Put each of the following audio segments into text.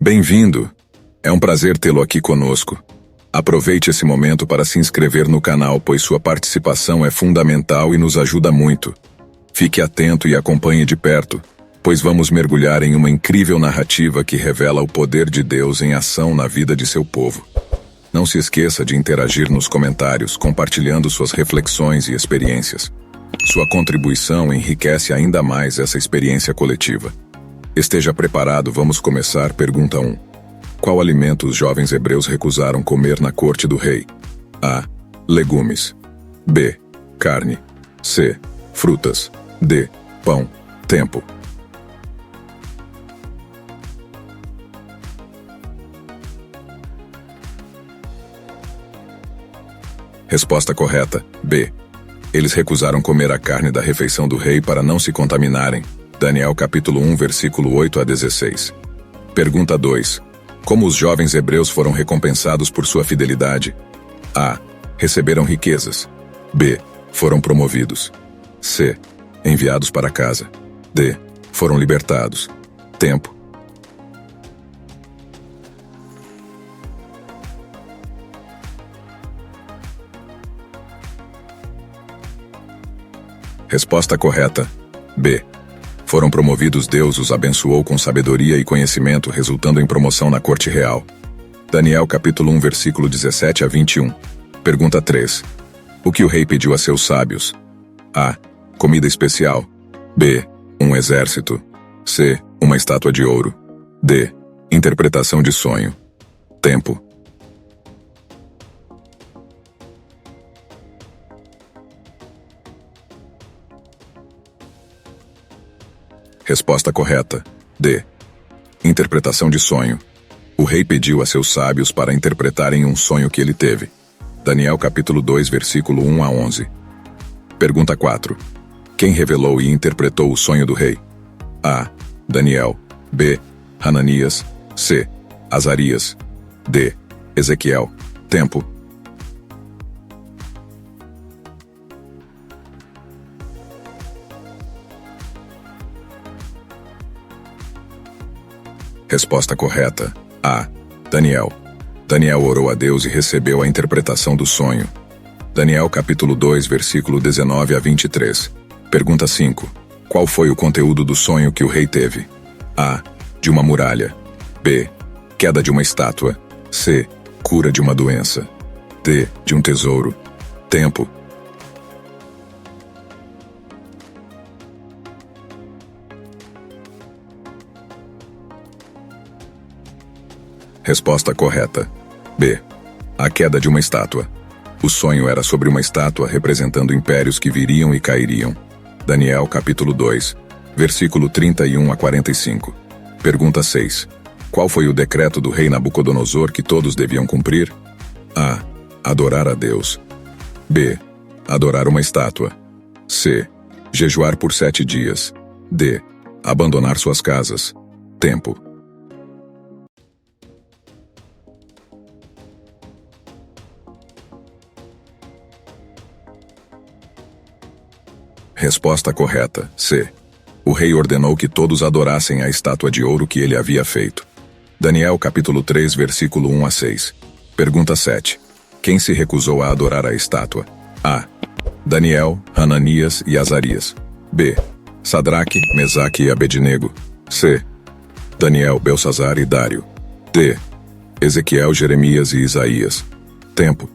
Bem-vindo! É um prazer tê-lo aqui conosco. Aproveite esse momento para se inscrever no canal, pois sua participação é fundamental e nos ajuda muito. Fique atento e acompanhe de perto, pois vamos mergulhar em uma incrível narrativa que revela o poder de Deus em ação na vida de seu povo. Não se esqueça de interagir nos comentários, compartilhando suas reflexões e experiências. Sua contribuição enriquece ainda mais essa experiência coletiva. Esteja preparado, vamos começar. Pergunta 1. Qual alimento os jovens hebreus recusaram comer na corte do rei? A. Legumes. B. Carne. C. Frutas. D. Pão. Tempo. Resposta correta. B. Eles recusaram comer a carne da refeição do rei para não se contaminarem. Daniel capítulo 1, versículo 8 a 16. Pergunta 2. Como os jovens hebreus foram recompensados por sua fidelidade? A. Receberam riquezas. B. Foram promovidos. C. Enviados para casa. D. Foram libertados. Tempo. Resposta correta. B. Foram promovidos. Deus os abençoou com sabedoria e conhecimento, resultando em promoção na corte real. Daniel capítulo 1, versículo 17 a 21. Pergunta 3. O que o rei pediu a seus sábios? A. Comida especial. B. Um exército. C. Uma estátua de ouro. D. Interpretação de sonho. Tempo. Resposta correta. D. Interpretação de sonho. O rei pediu a seus sábios para interpretarem um sonho que ele teve. Daniel capítulo 2, versículo 1 a 11. Pergunta 4. Quem revelou e interpretou o sonho do rei? A. Daniel. B. Hananias. C. Azarias. D. Ezequiel. Tempo. Resposta correta. A. Daniel. Daniel orou a Deus e recebeu a interpretação do sonho. Daniel capítulo 2, versículo 19 a 23. Pergunta 5. Qual foi o conteúdo do sonho que o rei teve? A. De uma muralha. B. Queda de uma estátua. C. Cura de uma doença. D. De um tesouro. Tempo. Resposta correta. B. A queda de uma estátua. O sonho era sobre uma estátua representando impérios que viriam e cairiam. Daniel capítulo 2, versículo 31 a 45. Pergunta 6. Qual foi o decreto do rei Nabucodonosor que todos deviam cumprir? A. Adorar a Deus. B. Adorar uma estátua. C. Jejuar por 7 dias. D. Abandonar suas casas. Tempo. Resposta correta. C. O rei ordenou que todos adorassem a estátua de ouro que ele havia feito. Daniel capítulo 3, versículo 1 a 6. Pergunta 7. Quem se recusou a adorar a estátua? A. Daniel, Hananias e Azarias. B. Sadraque, Mesaque e Abednego. C. Daniel, Belsazar e Dário. D. Ezequiel, Jeremias e Isaías. Tempo.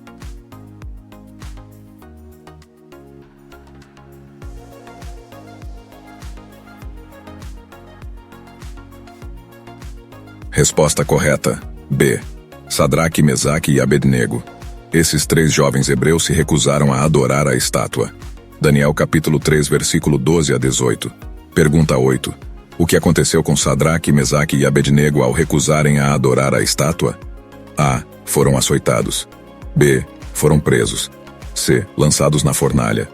Resposta correta. B. Sadraque, Mesaque e Abednego. Esses 3 jovens hebreus se recusaram a adorar a estátua. Daniel capítulo 3, versículo 12 a 18. Pergunta 8. O que aconteceu com Sadraque, Mesaque e Abednego ao recusarem a adorar a estátua? A. Foram açoitados. B. Foram presos. C. Lançados na fornalha.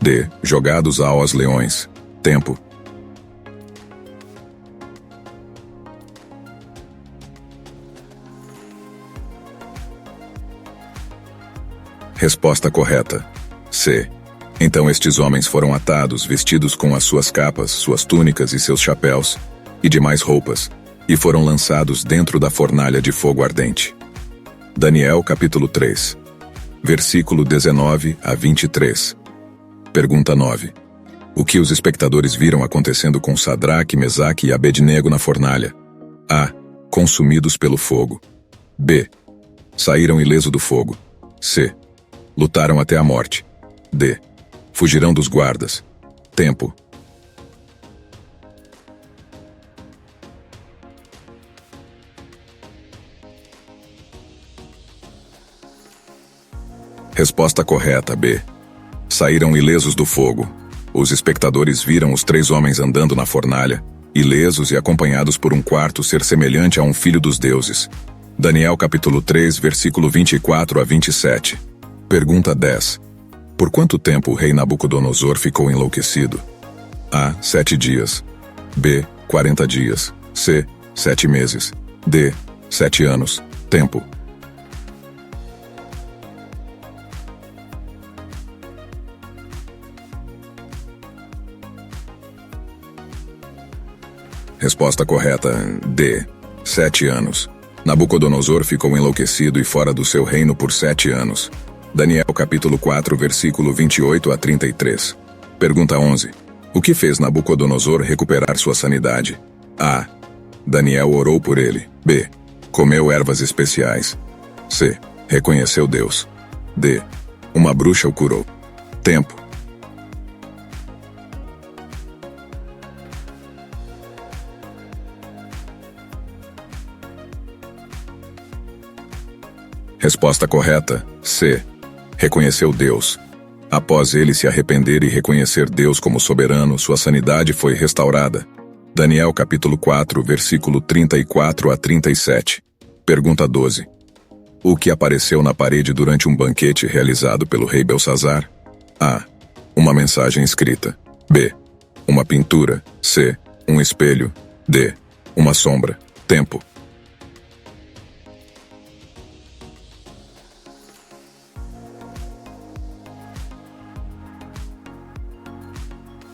D. Jogados aos leões. Tempo. Resposta correta. C. Então estes homens foram atados, vestidos com as suas capas, suas túnicas e seus chapéus, e demais roupas, e foram lançados dentro da fornalha de fogo ardente. Daniel capítulo 3, versículo 19 a 23. Pergunta 9. O que os espectadores viram acontecendo com Sadraque, Mesaque e Abednego na fornalha? A. Consumidos pelo fogo. B. Saíram ileso do fogo. C. Lutaram até a morte. D. Fugirão dos guardas. Tempo. Resposta correta, B. Saíram ilesos do fogo. Os espectadores viram os 3 homens andando na fornalha, ilesos e acompanhados por um quarto ser semelhante a um filho dos deuses. Daniel capítulo 3, versículo 24 a 27. Pergunta 10. Por quanto tempo o rei Nabucodonosor ficou enlouquecido? A. 7 dias. B. 40 dias. C. 7 meses. D. 7 anos. Tempo. Resposta correta, D. 7 anos. Nabucodonosor ficou enlouquecido e fora do seu reino por 7 anos. Daniel capítulo 4, versículo 28 a 33. Pergunta 11. O que fez Nabucodonosor recuperar sua sanidade? A. Daniel orou por ele. B. Comeu ervas especiais. C. Reconheceu Deus. D. Uma bruxa o curou. Tempo. Resposta correta, C. Reconheceu Deus. Após ele se arrepender e reconhecer Deus como soberano, sua sanidade foi restaurada. Daniel capítulo 4, versículo 34 a 37. Pergunta 12. O que apareceu na parede durante um banquete realizado pelo rei Belsazar? A. Uma mensagem escrita. B. Uma pintura. C. Um espelho. D. Uma sombra. Tempo.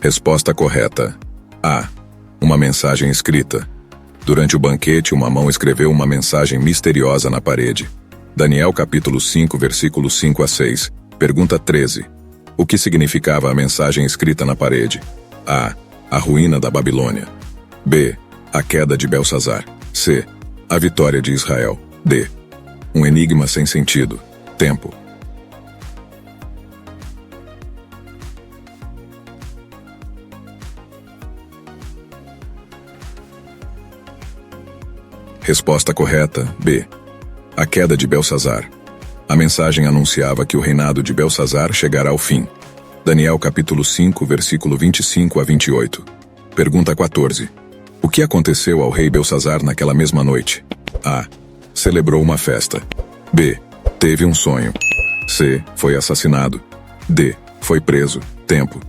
Resposta correta. A. Uma mensagem escrita. Durante o banquete, uma mão escreveu uma mensagem misteriosa na parede. Daniel capítulo 5, versículos 5 a 6. Pergunta 13. O que significava a mensagem escrita na parede? A. A ruína da Babilônia. B. A queda de Belsazar. C. A vitória de Israel. D. Um enigma sem sentido. Tempo. Resposta correta, B. A queda de Belsazar. A mensagem anunciava que o reinado de Belsazar chegará ao fim. Daniel capítulo 5, versículo 25 a 28. Pergunta 14. O que aconteceu ao rei Belsazar naquela mesma noite? A. Celebrou uma festa. B. Teve um sonho. C. Foi assassinado. D. Foi preso. Tempo.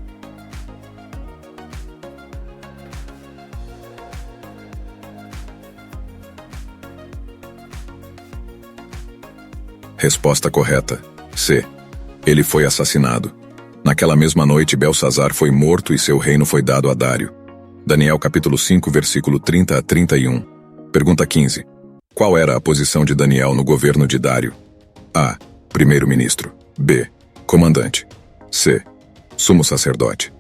Resposta correta, C. Ele foi assassinado. Naquela mesma noite, Belsazar foi morto e seu reino foi dado a Dário. Daniel capítulo 5, versículo 30 a 31. Pergunta 15. Qual era a posição de Daniel no governo de Dário? A. Primeiro-ministro. B. Comandante. C. Sumo sacerdote.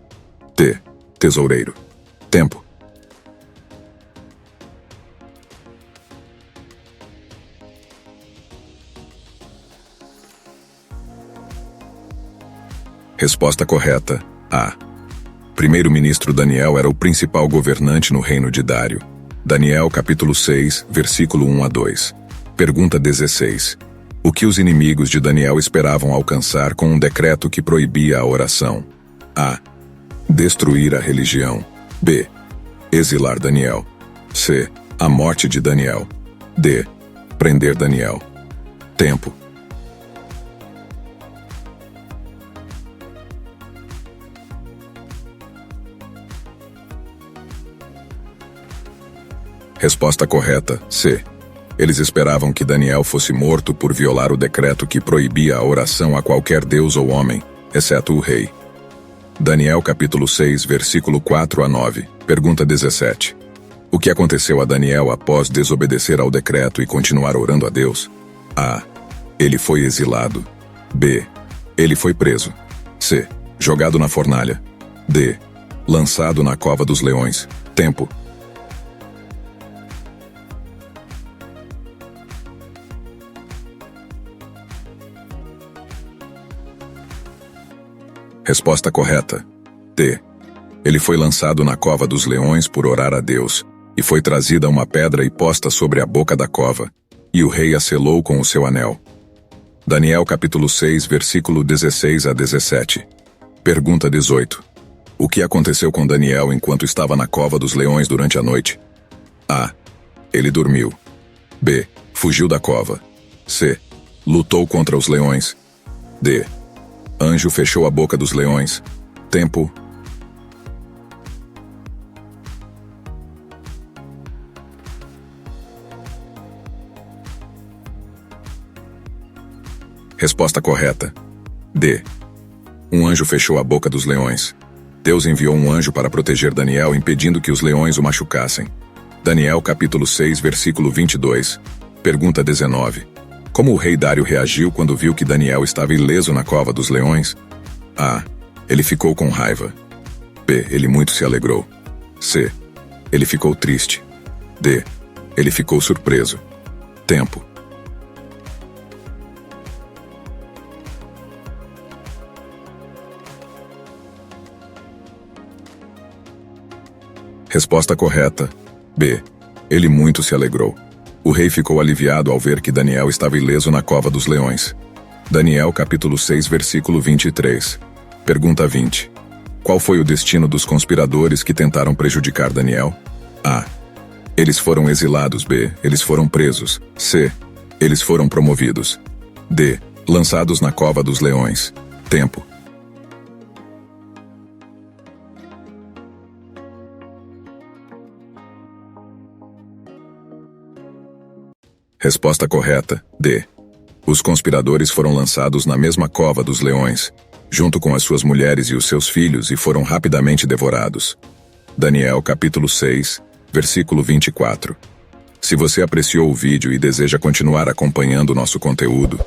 D. Tesoureiro. Tempo. Resposta correta, A. Primeiro-ministro Daniel era o principal governante no reino de Dário. Daniel capítulo 6, versículo 1 a 2. Pergunta 16. O que os inimigos de Daniel esperavam alcançar com um decreto que proibia a oração? A. Destruir a religião. B. Exilar Daniel. C. A morte de Daniel. D. Prender Daniel. Tempo. Resposta correta, C. Eles esperavam que Daniel fosse morto por violar o decreto que proibia a oração a qualquer deus ou homem, exceto o rei. Daniel capítulo 6, versículo 4 a 9. Pergunta 17. O que aconteceu a Daniel após desobedecer ao decreto e continuar orando a Deus? A. Ele foi exilado. B. Ele foi preso. C. Jogado na fornalha. D. Lançado na cova dos leões. Tempo. Resposta correta. D. Ele foi lançado na cova dos leões por orar a Deus, e foi trazida uma pedra e posta sobre a boca da cova, e o rei a selou com o seu anel. Daniel capítulo 6, versículo 16 a 17. Pergunta 18. O que aconteceu com Daniel enquanto estava na cova dos leões durante a noite? A. Ele dormiu. B. Fugiu da cova. C. Lutou contra os leões. D. Anjo fechou a boca dos leões. Tempo. Resposta correta. D. Um anjo fechou a boca dos leões. Deus enviou um anjo para proteger Daniel, impedindo que os leões o machucassem. Daniel capítulo 6, versículo 22. Pergunta 19. Como o rei Dário reagiu quando viu que Daniel estava ileso na cova dos leões? A. Ele ficou com raiva. B. Ele muito se alegrou. C. Ele ficou triste. D. Ele ficou surpreso. Tempo. Resposta correta. B. Ele muito se alegrou. O rei ficou aliviado ao ver que Daniel estava ileso na cova dos leões. Daniel capítulo 6, versículo 23. Pergunta 20. Qual foi o destino dos conspiradores que tentaram prejudicar Daniel? A. Eles foram exilados. B. Eles foram presos. C. Eles foram promovidos. D. Lançados na cova dos leões. Tempo. Resposta correta. D. Os conspiradores foram lançados na mesma cova dos leões, junto com as suas mulheres e os seus filhos, e foram rapidamente devorados. Daniel capítulo 6, versículo 24. Se você apreciou o vídeo e deseja continuar acompanhando nosso conteúdo,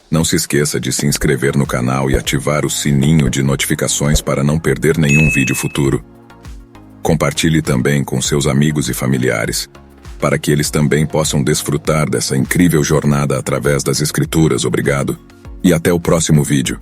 não se esqueça de se inscrever no canal e ativar o sininho de notificações para não perder nenhum vídeo futuro. Compartilhe também com seus amigos e familiares, para que eles também possam desfrutar dessa incrível jornada através das Escrituras. Obrigado, e até o próximo vídeo.